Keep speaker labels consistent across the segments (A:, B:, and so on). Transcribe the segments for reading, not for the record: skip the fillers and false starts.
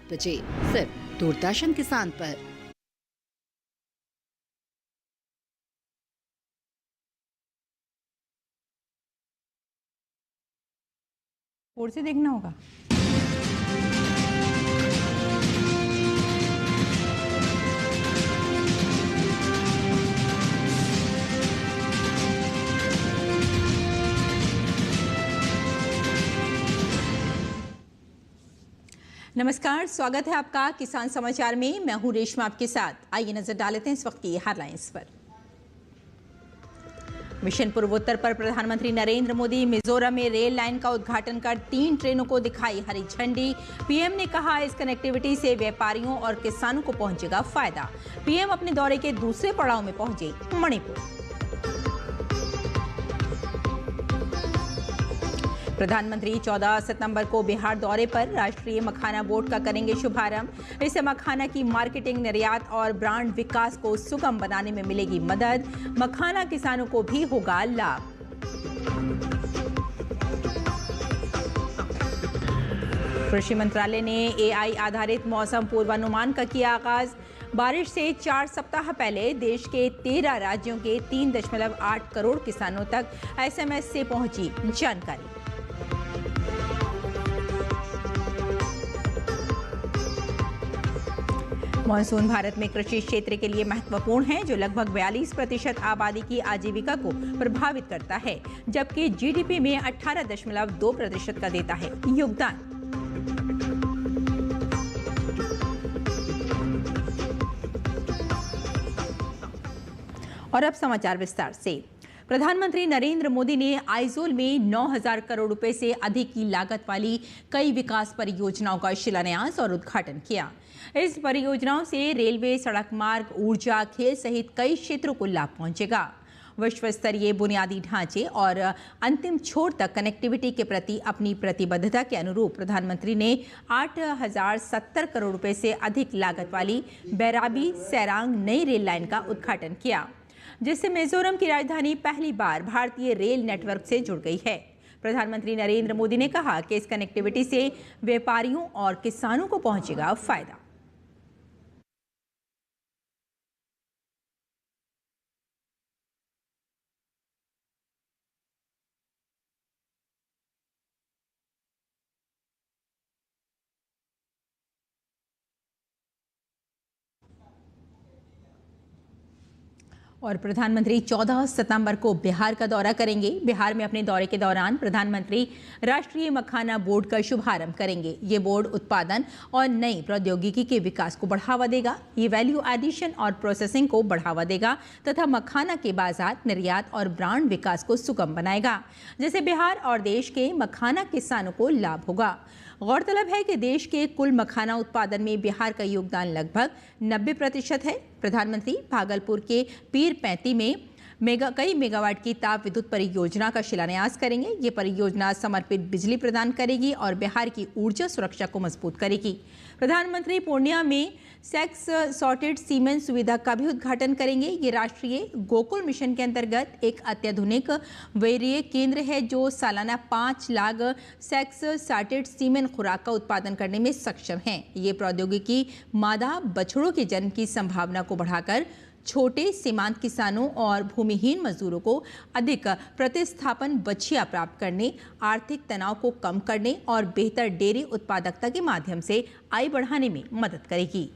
A: 7 बजे सिर्फ दूरदर्शन किसान पर।
B: और से देखना होगा। नमस्कार, स्वागत है आपका किसान समाचार में। मैं हूं रेशमा आपके साथ। आइए नजर डालते हैं इस वक्त की हेडलाइंस पर। मिशन पूर्वोत्तर पर प्रधानमंत्री नरेंद्र मोदी मिजोरम में रेल लाइन का उद्घाटन कर 3 ट्रेनों को दिखाई हरी झंडी। पीएम ने कहा इस कनेक्टिविटी से व्यापारियों और किसानों को पहुंचेगा फायदा। पीएम अपने दौरे के दूसरे पड़ाव में पहुंचे मणिपुर। प्रधानमंत्री 14 सितंबर को बिहार दौरे पर राष्ट्रीय मखाना बोर्ड का करेंगे शुभारंभ। इससे मखाना की मार्केटिंग, निर्यात और ब्रांड विकास को सुगम बनाने में मिलेगी मदद। मखाना किसानों को भी होगा लाभ। कृषि मंत्रालय ने एआई आधारित मौसम पूर्वानुमान का किया आगाज। बारिश से 4 सप्ताह पहले देश के 13 राज्यों के 3.8 करोड़ किसानों तक एसएमएस से पहुंची जानकारी। मॉनसून भारत में कृषि क्षेत्र के लिए महत्वपूर्ण है, जो लगभग 42% आबादी की आजीविका को प्रभावित करता है, जबकि जीडीपी में 18.2% का देता है योगदान। और अब समाचार विस्तार से। प्रधानमंत्री नरेंद्र मोदी ने आइजोल में 9,000 करोड़ रुपए से अधिक की लागत वाली कई विकास परियोजनाओं का शिलान्यास और उद्घाटन किया। इस परियोजनाओं से रेलवे, सड़क मार्ग, ऊर्जा, खेल सहित कई क्षेत्रों को लाभ पहुंचेगा। विश्व स्तरीय बुनियादी ढांचे और अंतिम छोर तक कनेक्टिविटी के प्रति अपनी प्रतिबद्धता के अनुरूप प्रधानमंत्री ने 8,070 करोड़ रुपए से अधिक लागत वाली बैराबी सैरांग नई रेल लाइन का उद्घाटन किया, जिससे मिजोरम की राजधानी पहली बार भारतीय रेल नेटवर्क से जुड़ गई है। प्रधानमंत्री नरेंद्र मोदी ने कहा कि इस कनेक्टिविटी से व्यापारियों और किसानों को पहुंचेगा फायदा। और प्रधानमंत्री 14 सितंबर को बिहार का दौरा करेंगे। बिहार में अपने दौरे के दौरान प्रधानमंत्री राष्ट्रीय मखाना बोर्ड का शुभारंभ करेंगे। ये बोर्ड उत्पादन और नई प्रौद्योगिकी के विकास को बढ़ावा देगा। ये वैल्यू एडिशन और प्रोसेसिंग को बढ़ावा देगा तथा मखाना के बाजार, निर्यात और ब्रांड विकास को सुगम बनाएगा, जिससे बिहार और देश के मखाना किसानों को लाभ होगा। गौरतलब है कि देश के कुल मखाना उत्पादन में बिहार का योगदान लगभग 90% है। प्रधानमंत्री भागलपुर के पीर पैंती में कई मेगावाट की ताप विद्युत परियोजना का शिलान्यास करेंगे। ये परियोजना समर्पित बिजली प्रदान करेगी और बिहार की ऊर्जा सुरक्षा को मजबूत करेगी। प्रधानमंत्री पूर्णिया में सेक्स सॉर्टेड सीमेंट सुविधा का भी उद्घाटन करेंगे। ये राष्ट्रीय गोकुल मिशन के अंतर्गत एक अत्याधुनिक वैरीय केंद्र है, जो सालाना 5 लाख सेक्स सॉर्टेड सीमेंट खुराक का उत्पादन करने में सक्षम है। ये प्रौद्योगिकी मादा बछड़ों के जन्म की संभावना को बढ़ाकर छोटे सीमांत किसानों और भूमिहीन मजदूरों को अधिक प्रतिस्थापन बछिया प्राप्त करने, आर्थिक तनाव को कम करने और बेहतर डेयरी उत्पादकता के माध्यम से आय बढ़ाने में मदद करेगी।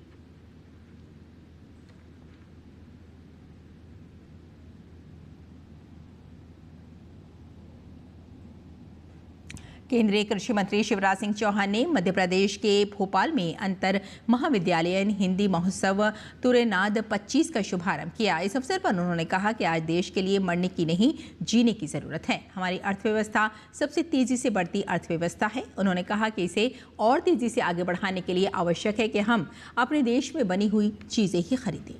B: केंद्रीय कृषि मंत्री शिवराज सिंह चौहान ने मध्य प्रदेश के भोपाल में अंतर महाविद्यालयीन हिंदी महोत्सव तुरेनाद 25 का शुभारंभ किया। इस अवसर पर उन्होंने कहा कि आज देश के लिए मरने की नहीं, जीने की जरूरत है। हमारी अर्थव्यवस्था सबसे तेजी से बढ़ती अर्थव्यवस्था है। उन्होंने कहा कि इसे और तेजी से आगे बढ़ाने के लिए आवश्यक है कि हम अपने देश में बनी हुई चीजें ही खरीदें।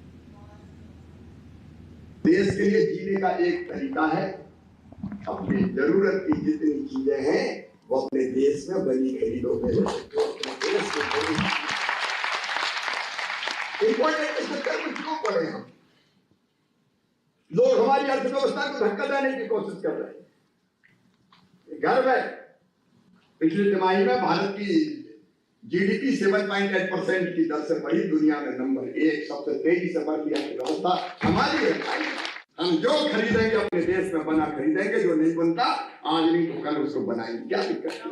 C: देश के लिए जीने का एक तरीका है, अपनी जरूरत की जितनी चीजें हैं वो अपने देश में बनी खरीदो। इंपोर्टेड के चक्कर में क्यों पड़े हम? लोग हमारी अर्थव्यवस्था को धक्का देने की कोशिश कर रहे हैं। गर्व है, पिछली तिमाही में भारत की जीडीपी 7.8% की दर से बढ़ी, दुनिया में नंबर 1 सबसे तेजी से बढ़ती अर्थव्यवस्था हमारी है भाई। हम जो खरीदेंगे अपने देश में बना खरीदेंगे, जो नहीं बनता आज नहीं तो कल उसको बनाएंगे, क्या दिक्कत है।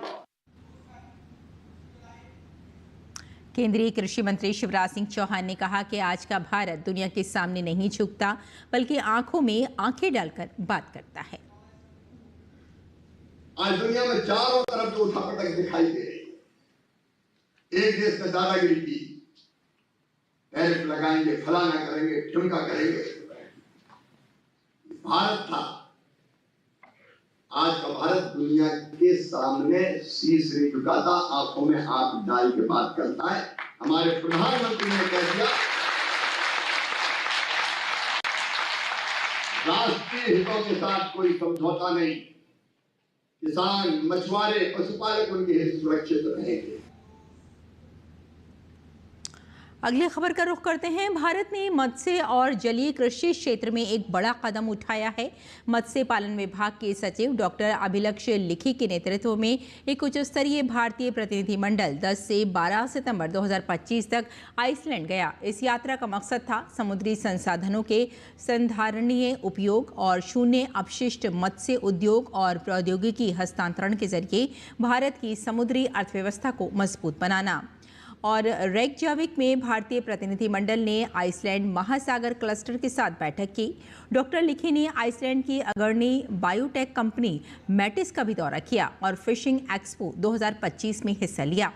B: केंद्रीय कृषि मंत्री शिवराज सिंह चौहान ने कहा कि आज का भारत दुनिया के सामने नहीं झुकता, बल्कि आंखों में आंखें डालकर बात करता है।
C: आज दुनिया में चारों तरफ जो उठापटक दिखाई दे रही है, एक देश में दादागिरी की, टैरिफ लगाएंगे, फलाना करेंगे, ठुमका करेंगे। भारत था, आज का भारत दुनिया के सामने शीश नहीं झुकाता, आंखों में आंख डाल के बात करता है। हमारे प्रधानमंत्री ने कह दिया राष्ट्रीय हितों के साथ कोई समझौता नहीं, किसान, मछुआरे, पशुपालक उनके हित सुरक्षित रहेंगे।
B: अगली खबर का रुख करते हैं। भारत ने मत्स्य और जलीय कृषि क्षेत्र में एक बड़ा कदम उठाया है। मत्स्य पालन विभाग के सचिव डॉक्टर अभिलक्ष लिखी के नेतृत्व में एक उच्च स्तरीय भारतीय प्रतिनिधिमंडल 10 से 12 सितंबर 2025 तक आइसलैंड गया। इस यात्रा का मकसद था समुद्री संसाधनों के संधारणीय उपयोग और शून्य अपशिष्ट मत्स्य उद्योग और प्रौद्योगिकी हस्तांतरण के जरिए भारत की समुद्री अर्थव्यवस्था को मजबूत बनाना। और रेकजाविक में भारतीय प्रतिनिधिमंडल ने आइसलैंड महासागर क्लस्टर के साथ बैठक की। डॉक्टर लिखी ने आइसलैंड की अग्रणी बायोटेक कंपनी मैटिस का भी दौरा किया और फिशिंग एक्सपो 2025 में हिस्सा लिया।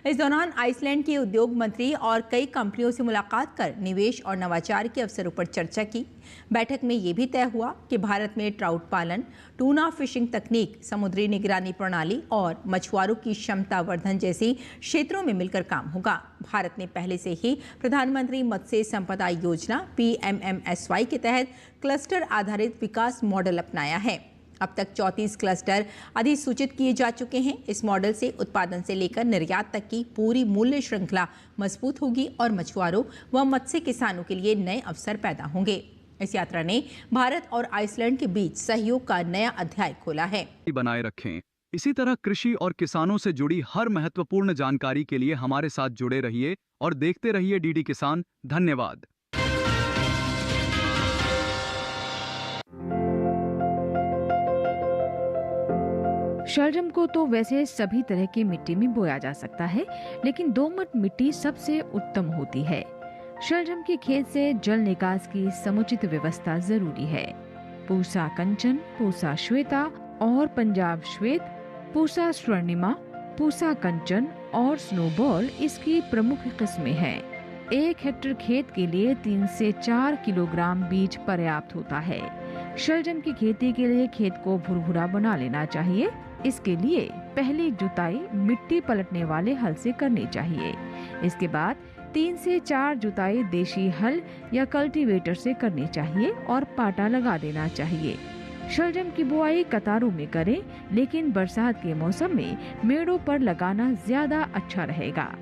B: इस दौरान आइसलैंड के उद्योग मंत्री और कई कंपनियों से मुलाकात कर निवेश और नवाचार के अवसरों पर चर्चा की। बैठक में ये भी तय हुआ कि भारत में ट्राउट पालन, टूना फिशिंग तकनीक, समुद्री निगरानी प्रणाली और मछुआरों की क्षमता वर्धन जैसी क्षेत्रों में मिलकर काम होगा। भारत ने पहले से ही प्रधानमंत्री मत्स्य संपदा योजना PMMSY के तहत क्लस्टर आधारित विकास मॉडल अपनाया है। अब तक 34 क्लस्टर अधिसूचित किए जा चुके हैं। इस मॉडल से उत्पादन से लेकर निर्यात तक की पूरी मूल्य श्रृंखला मजबूत होगी और मछुआरों व मत्स्य किसानों के लिए नए अवसर पैदा होंगे। इस यात्रा ने भारत और आइसलैंड के बीच सहयोग का नया अध्याय खोला है।
D: बनाए रखें। इसी तरह कृषि और किसानों से जुड़ी हर महत्वपूर्ण जानकारी के लिए हमारे साथ जुड़े रहिए और देखते रहिए DD किसान। धन्यवाद।
E: शलजम को तो वैसे सभी तरह की मिट्टी में बोया जा सकता है, लेकिन दोमट मिट्टी सबसे उत्तम होती है। शलजम के खेत से जल निकास की समुचित व्यवस्था जरूरी है। पूसा कंचन, पूसा श्वेता और पंजाब श्वेत, पूसा स्वर्णिमा, पूसा कंचन और स्नोबॉल इसकी प्रमुख किस्में हैं। 1 हेक्टेयर खेत के लिए 3 से 4 किलोग्राम बीज पर्याप्त होता है। शलजम की खेती के लिए खेत को भुरभुरा बना लेना चाहिए। इसके लिए पहली जुताई मिट्टी पलटने वाले हल से करनी चाहिए। इसके बाद 3 से 4 जुताई देशी हल या कल्टीवेटर से करनी चाहिए और पाटा लगा देना चाहिए। शलजम की बुआई कतारों में करें, लेकिन बरसात के मौसम में मेड़ों पर लगाना ज्यादा अच्छा रहेगा।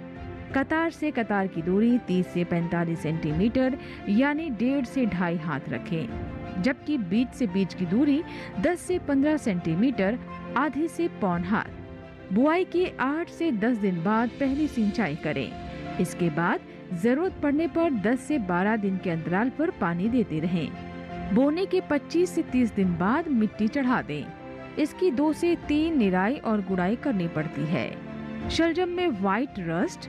E: कतार से कतार की दूरी 30 से 45 सेंटीमीटर यानी 1.5 से 2.5 हाथ रखें, जबकि बीज से बीज की दूरी 10 से 15 सेंटीमीटर आधे से पौन हाथ। बुआई के 8 से 10 दिन बाद पहली सिंचाई करें। इसके बाद जरूरत पड़ने पर 10 से 12 दिन के अंतराल पर पानी देते रहें। बोने के 25 से 30 दिन बाद मिट्टी चढ़ा दें। इसकी 2 से 3 निराई और गुड़ाई करनी पड़ती है। शलजम में व्हाइट रस्ट,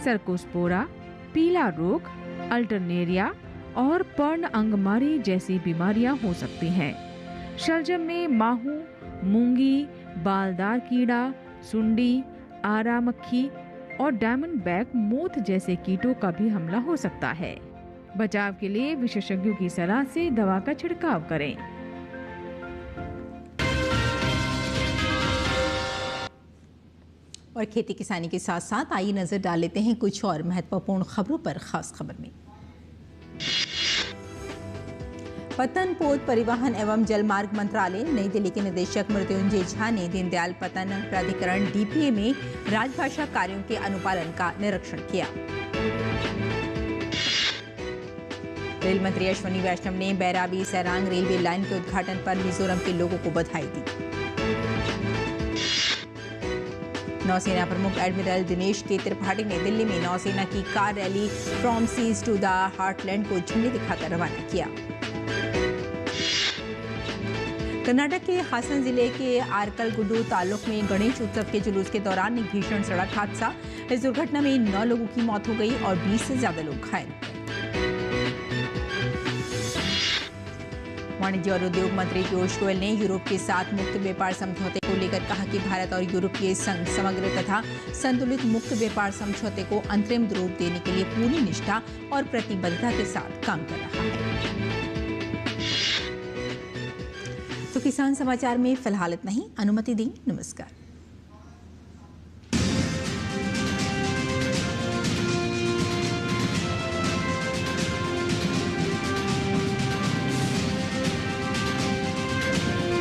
E: सर्कोस्पोरा, पीला रोग, अल्टरनेरिया और पर्ण अंगमारी जैसी बीमारियां हो सकती हैं। शलजम में माहू, मूंगी, बालदार कीड़ा, सुंडी, आरा मक्खी और डायमंड बैक मोथ जैसे कीटों का भी हमला हो सकता है। बचाव के लिए विशेषज्ञों की सलाह से दवा का छिड़काव करें।
B: और खेती किसानी के साथ साथ आइए नजर डाल लेते हैं कुछ और महत्वपूर्ण खबरों पर। खास खबर में पतन पोत परिवहन एवं जलमार्ग मंत्रालय नई दिल्ली के निदेशक मृत्युंजय झा ने दीनदयाल पतन प्राधिकरण DPA में राजभाषा कार्यों के अनुपालन का निरीक्षण किया। रेल मंत्री अश्विनी वैष्णव ने बैराबी सरांग रेलवे लाइन के उद्घाटन पर मिजोरम के लोगों को बधाई दी। नौसेना प्रमुख एडमिरल दिनेश के त्रिपाठी ने दिल्ली में नौसेना की car rally from seas to the heartland को झंडी दिखाकर रवाना किया। कर्नाटक के हासन जिले के आरकलगुड्डू तालुक में गणेश उत्सव के जुलूस के दौरान एक भीषण सड़क हादसा। इस दुर्घटना में 9 लोगों की मौत हो गई और 20 से ज्यादा लोग घायल। वाणिज्य और उद्योग मंत्री पीयूष गोयल ने यूरोप के साथ मुक्त व्यापार समझौते को लेकर कहा कि भारत और यूरोपीय संघ समग्र तथा संतुलित मुक्त व्यापार समझौते को अंतरिम रूप देने के लिए पूरी निष्ठा और प्रतिबद्धता के साथ काम कर रहा है। तो किसान समाचार में फिलहाल इतना ही। अनुमति दी। नमस्कार।